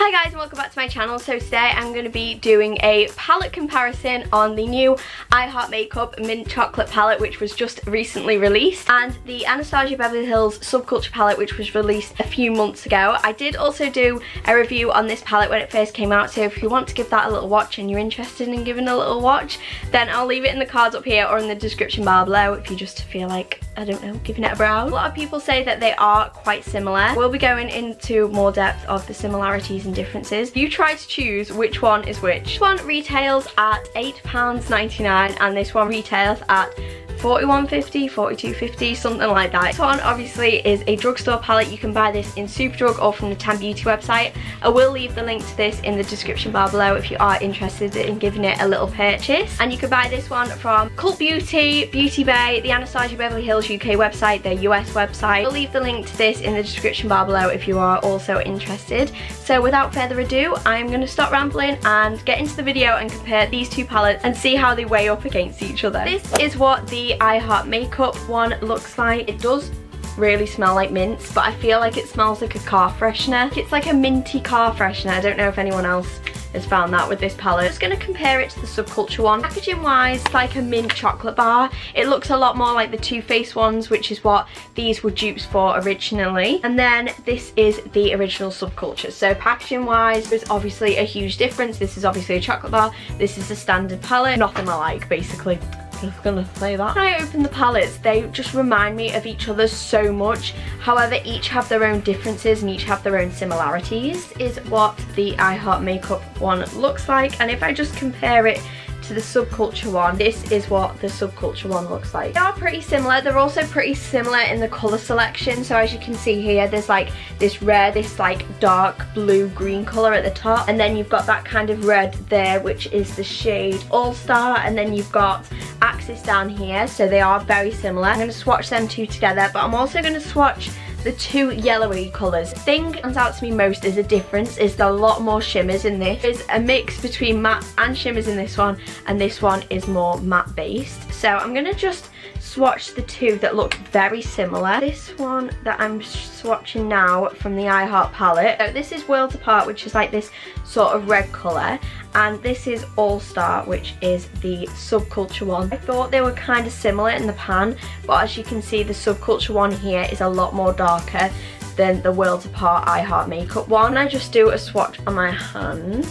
Hi guys and welcome back to my channel. So today I'm going to be doing a palette comparison on the new I Heart Makeup Mint Chocolate palette, which was just recently released, and the Anastasia Beverly Hills Subculture palette, which was released a few months ago. I did also do a review on this palette when it first came out, so if you want to give that a little watch and you're interested in giving a little watch, then I'll leave it in the cards up here or in the description bar below if you just feel like, I don't know, giving it a browse. A lot of people say that they are quite similar. We'll be going into more depth of the similarities and differences. You try to choose which one is which. This one retails at £8.99 and this one retails at £41.50, £42.50, something like that. This one obviously is a drugstore palette. You can buy this in Superdrug or from the Tan Beauty website. I will leave the link to this in the description bar below if you are interested in giving it a little purchase. And you can buy this one from Cult Beauty, Beauty Bay, the Anastasia Beverly Hills UK website, their US website. I'll leave the link to this in the description bar below if you are also interested. So without further ado, I'm going to stop rambling and get into the video and compare these two palettes and see how they weigh up against each other. This is what the I Heart Makeup one looks like. It does really smell like mints, but I feel like it smells like a car freshener. It's like a minty car freshener. I don't know if anyone else has found that with this palette. I'm just going to compare it to the Subculture one. Packaging wise, it's like a mint chocolate bar. It looks a lot more like the Too Faced ones, which is what these were dupes for originally. And then this is the original Subculture. So packaging wise, there's obviously a huge difference. This is obviously a chocolate bar. This is a standard palette. Nothing alike, basically. I'm gonna say that. When I open the palettes, they just remind me of each other so much. However, each have their own differences and each have their own similarities. This is what the I Heart Makeup one looks like, and if I just compare it to the Subculture one, this is what the Subculture one looks like. They are pretty similar. They're also pretty similar in the colour selection. So as you can see here, there's like this red, this like dark blue green colour at the top, and then you've got that kind of red there, which is the shade All Star, and then you've got Axis down here. So they are very similar. I'm going to swatch them two together, but I'm also going to swatch the two yellowy colours. The thing that stands out to me most as a difference is there are a lot more shimmers in this. There's a mix between matte and shimmers in this one, and this one is more matte based. So I'm going to just swatch the two that look very similar. This one that I'm swatching now from the I Heart palette. So this is Worlds Apart, which is like this sort of red colour, and this is All Star, which is the Subculture one. I thought they were kind of similar in the pan, but as you can see, the Subculture one here is a lot more darker than the Worlds Apart I Heart Makeup one. I just do a swatch on my hand.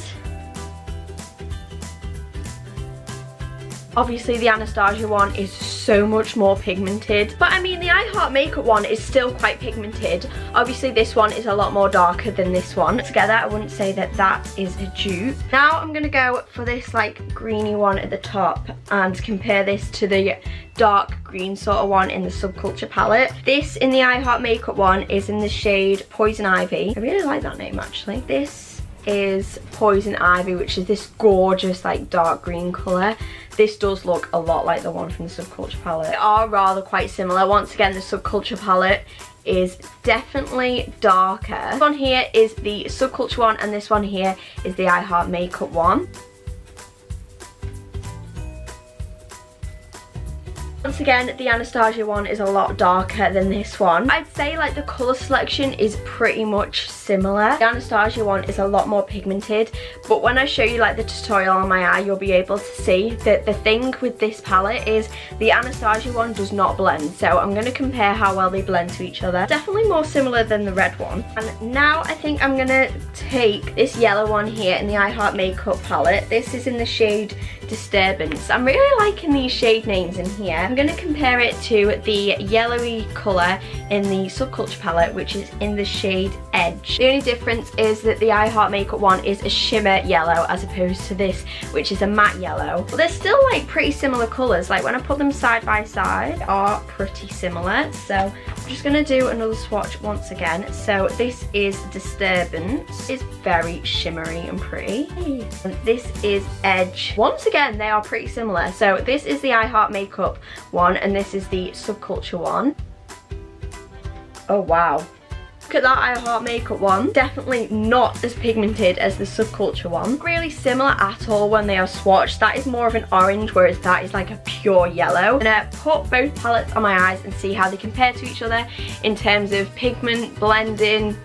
Obviously the Anastasia one is so much more pigmented, but I mean the I Heart Makeup one is still quite pigmented. Obviously this one is a lot more darker than this one. Together I wouldn't say that that is a dupe. Now I'm going to go for this like greeny one at the top and compare this to the dark green sort of one in the Subculture palette. This in the I Heart Makeup one is in the shade Poison Ivy. I really like that name actually. This is Poison Ivy, which is this gorgeous like dark green colour. This does look a lot like the one from the Subculture palette. They are rather quite similar. Once again, the Subculture palette is definitely darker. This one here is the Subculture one, and this one here is the I Heart Makeup one. Once again, the Anastasia one is a lot darker than this one. I'd say like the colour selection is pretty much similar. The Anastasia one is a lot more pigmented, but when I show you like the tutorial on my eye, you'll be able to see that the thing with this palette is the Anastasia one does not blend. So I'm going to compare how well they blend to each other. Definitely more similar than the red one. And now I think I'm going to take this yellow one here in the I Heart Makeup palette. This is in the shade Disturbance. I'm really liking these shade names in here. I'm going to compare it to the yellowy colour in the Subculture palette, which is in the shade Edge. The only difference is that the I Heart Makeup one is a shimmer yellow as opposed to this, which is a matte yellow. But they're still like pretty similar colours. Like when I put them side by side, they are pretty similar. So I'm just going to do another swatch once again. So this is Disturbance. It's very shimmery and pretty. And this is Edge. Once again, they are pretty similar. So this is the I Heart Makeup one, and this is the Subculture one. Oh wow. Look at that I Heart Makeup one. Definitely not as pigmented as the Subculture one. Not really similar at all when they are swatched. That is more of an orange, whereas that is like a pure yellow. I'm gonna put both palettes on my eyes and see how they compare to each other in terms of pigment, blending,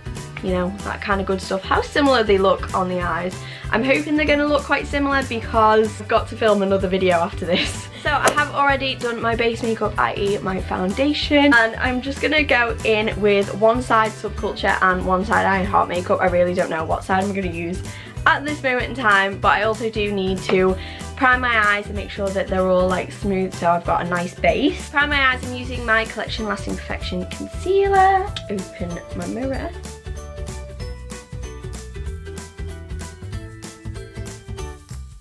you know, that kind of good stuff. How similar they look on the eyes. I'm hoping they're going to look quite similar because I've got to film another video after this. So I have already done my base makeup, i.e. my foundation, and I'm just going to go in with one side Subculture and one side I Heart Makeup. I really don't know what side I'm going to use at this moment in time, but I also do need to prime my eyes and make sure that they're all like smooth, so I've got a nice base. Prime my eyes, I'm using my Collection Lasting Perfection Concealer. Open my mirror.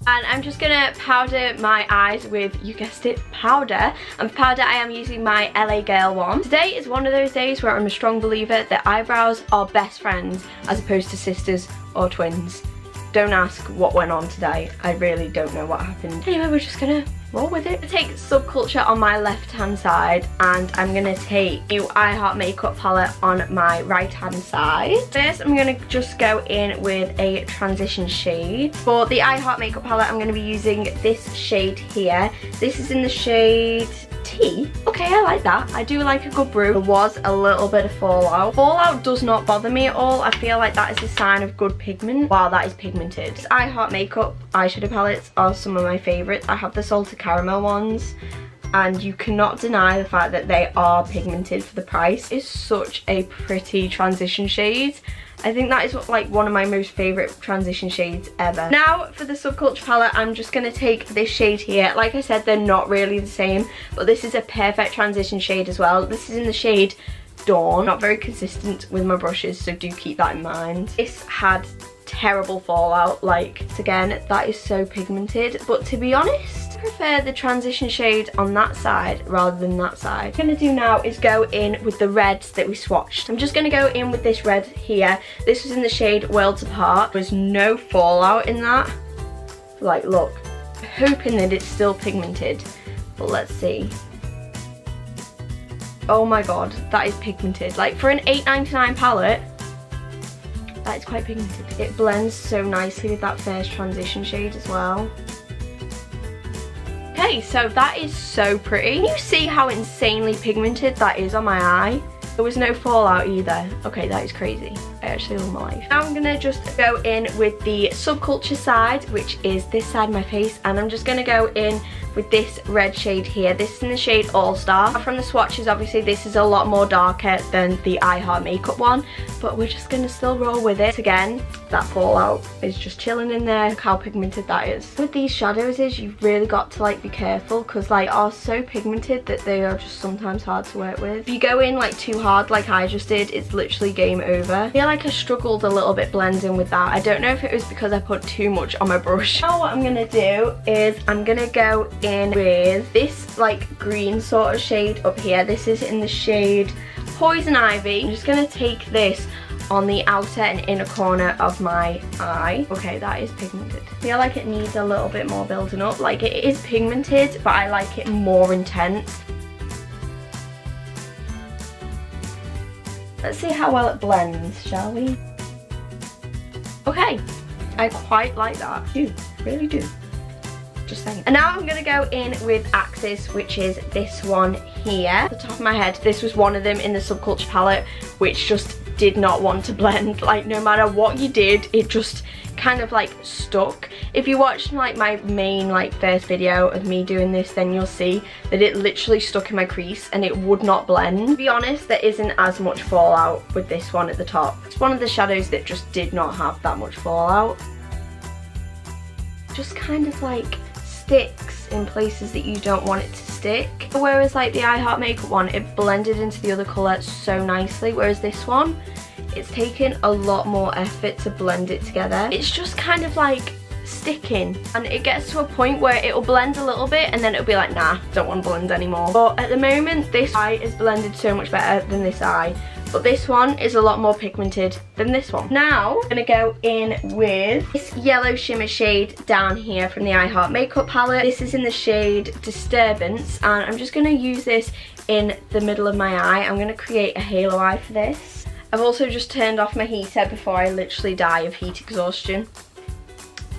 And I'm just gonna powder my eyes with, you guessed it, powder. And for powder, I am using my LA Girl one. Today is one of those days where I'm a strong believer that eyebrows are best friends as opposed to sisters or twins. Don't ask what went on today. I really don't know what happened. Anyway, we're just gonna roll with it. I take Subculture on my left hand side, and I'm gonna take new I Heart Makeup palette on my right hand side. First, I'm gonna just go in with a transition shade. For the I Heart Makeup palette, I'm gonna be using this shade here. This is in the shade Tea. Okay, I like that. I do like a good brew. There was a little bit of fallout. Fallout does not bother me at all. I feel like that is a sign of good pigment. Wow, that is pigmented. This I Heart Makeup eyeshadow palettes are some of my favourites. I have the salted caramel ones, and you cannot deny the fact that they are pigmented for the price. It's such a pretty transition shade. I think that is like one of my most favourite transition shades ever. Now for the Subculture palette, I'm just going to take this shade here. Like I said, they're not really the same, but this is a perfect transition shade as well. This is in the shade Dawn. Not very consistent with my brushes, so do keep that in mind. This had terrible fallout. Like, again, that is so pigmented, but to be honest, I prefer the transition shade on that side rather than that side. What I'm going to do now is go in with the reds that we swatched. I'm just going to go in with this red here. This was in the shade Worlds Apart. There was no fallout in that. Like, look, I'm hoping that it's still pigmented, but let's see. Oh my god, that is pigmented. Like, for an $8.99 palette, that is quite pigmented. It blends so nicely with that first transition shade as well. Okay, so that is so pretty. Can you see how insanely pigmented that is on my eye? There was no fallout either. Okay, that is crazy. I actually love my life. Now I'm gonna just go in with the Subculture side, which is this side of my face, and I'm just gonna go in with this red shade here. This is in the shade All Star. From the swatches, obviously this is a lot more darker than the I Heart Makeup one, but we're just gonna still roll with it. Again, that fallout is just chilling in there. Look how pigmented that is. With these shadows is you've really got to like be careful, because like are so pigmented that they are just sometimes hard to work with. If you go in like too hard like I just did, it's literally game over. I feel like I struggled a little bit blending with that. I don't know if it was because I put too much on my brush. Now what I'm gonna do is I'm gonna go in with this like green sort of shade up here. This is in the shade Poison Ivy. I'm just gonna take this on the outer and inner corner of my eye. Okay, that is pigmented. I feel like it needs a little bit more building up. Like, it is pigmented, but I like it more intense. Let's see how well it blends, shall we? Okay, I quite like that. I do, really do. Just saying. And now I'm gonna go in with Axis, which is this one here. At the top of my head, this was one of them in the Subculture palette, which just did not want to blend. Like, no matter what you did, it just kind of like stuck. If you watched like my main like first video of me doing this, then you'll see that it literally stuck in my crease and it would not blend. To be honest, there isn't as much fallout with this one at the top. It's one of the shadows that just did not have that much fallout. Just kind of like sticks in places that you don't want it to stick. Whereas like the I Heart Makeup one, it blended into the other colour so nicely, whereas this one, it's taken a lot more effort to blend it together. It's just kind of like sticking, and it gets to a point where it'll blend a little bit and then it'll be like, nah, don't want to blend anymore. But at the moment, this eye is blended so much better than this eye. But this one is a lot more pigmented than this one. Now, I'm gonna go in with this yellow shimmer shade down here from the I Heart Makeup palette. This is in the shade Disturbance, and I'm just gonna use this in the middle of my eye. I'm gonna create a halo eye for this. I've also just turned off my heater before I literally die of heat exhaustion,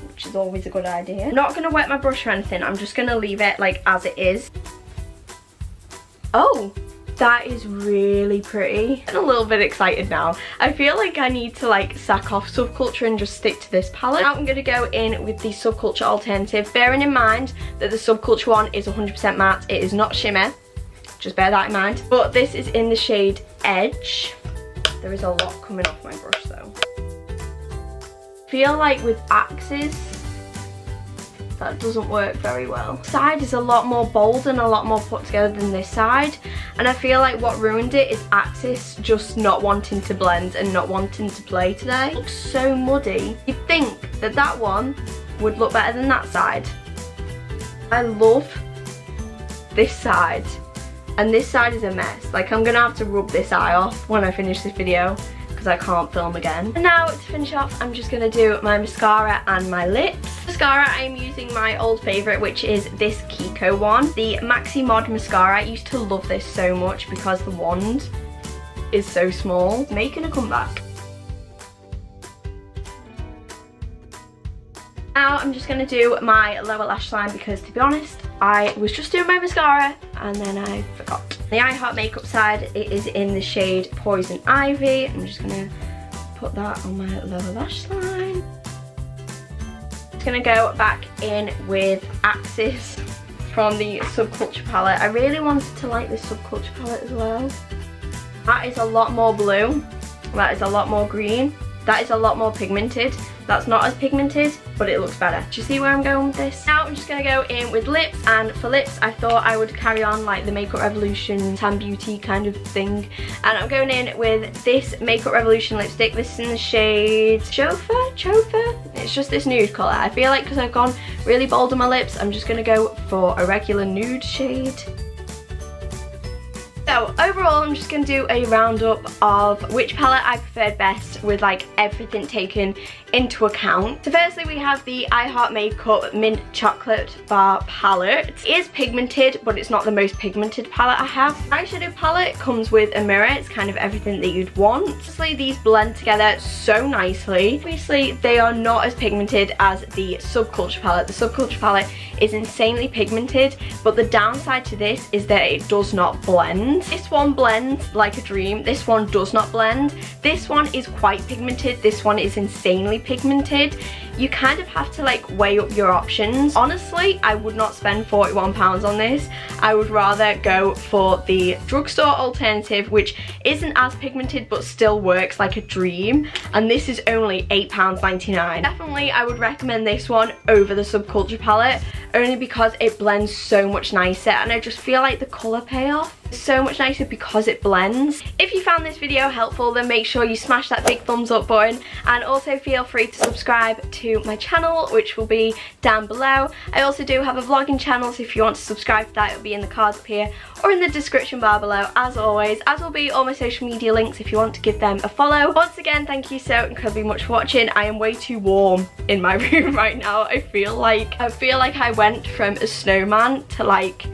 which is always a good idea. I'm not gonna wet my brush or anything. I'm just gonna leave it like as it is. Oh, That is really pretty. I'm a little bit excited now. I feel like I need to like sack off Subculture and just stick to this palette. Now I'm going to go in with the Subculture alternative, bearing in mind that the Subculture one is 100% matte. It is not shimmer. Just bear that in mind. But this is in the shade Edge. There is a lot coming off my brush though. I feel like with Axes, that doesn't work very well. This side is a lot more bold and a lot more put together than this side, and I feel like what ruined it is Axis just not wanting to blend and not wanting to play today. It looks so muddy. You'd think that that one would look better than that side. I love this side, and this side is a mess. Like, I'm gonna have to rub this eye off when I finish this video because I can't film again. And now to finish off, I'm just gonna do my mascara and my lips. Mascara, I'm using my old favourite, which is this Kiko one, the Maxi Mod mascara. I used to love this so much because the wand is so small. It's making a comeback. Now I'm just gonna do my lower lash line because, to be honest, I was just doing my mascara and then I forgot. The I Heart makeup side, it is in the shade Poison Ivy. I'm just gonna put that on my lower lash line. I'm gonna go back in with Axis from the Subculture palette. I really wanted to like this Subculture palette as well. That is a lot more blue. That is a lot more green. That is a lot more pigmented. That's not as pigmented, but it looks better. Do you see where I'm going with this? Now I'm just gonna go in with lips, and for lips I thought I would carry on like the Makeup Revolution Tan Beauty kind of thing. And I'm going in with this Makeup Revolution lipstick. This is in the shade Chauffeur? It's just this nude colour. I feel like because I've gone really bold on my lips, I'm just gonna go for a regular nude shade. So overall, I'm just going to do a roundup of which palette I preferred best with like everything taken into account. So firstly, we have the I Heart Makeup Mint Chocolate Bar palette. It is pigmented, but it's not the most pigmented palette I have. Eyeshadow palette comes with a mirror. It's kind of everything that you'd want. Obviously, these blend together so nicely. Obviously, they are not as pigmented as the Subculture palette. The Subculture palette is insanely pigmented, but the downside to this is that it does not blend. This one blends like a dream. This one does not blend. This one is quite pigmented. This one is insanely pigmented. You kind of have to like weigh up your options. Honestly, I would not spend £41 on this. I would rather go for the drugstore alternative, which isn't as pigmented but still works like a dream, and this is only £8.99. Definitely I would recommend this one over the Subculture palette, only because it blends so much nicer, and I just feel like the colour payoff is so much nicer because it blends. If you found this video helpful, then make sure you smash that big thumbs up button, and also feel free to subscribe to my channel, which will be down below. I also do have a vlogging channel, so if you want to subscribe to that, it'll be in the cards up here or in the description bar below, as always, as will be all my social media links if you want to give them a follow. Once again, thank you so incredibly much for watching. I am way too warm in my room right now. I feel like I went from a snowman to like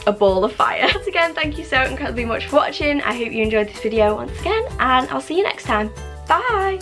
a ball of fire. Once again, thank you so incredibly much for watching. I hope you enjoyed this video once again, and I'll see you next time. Bye!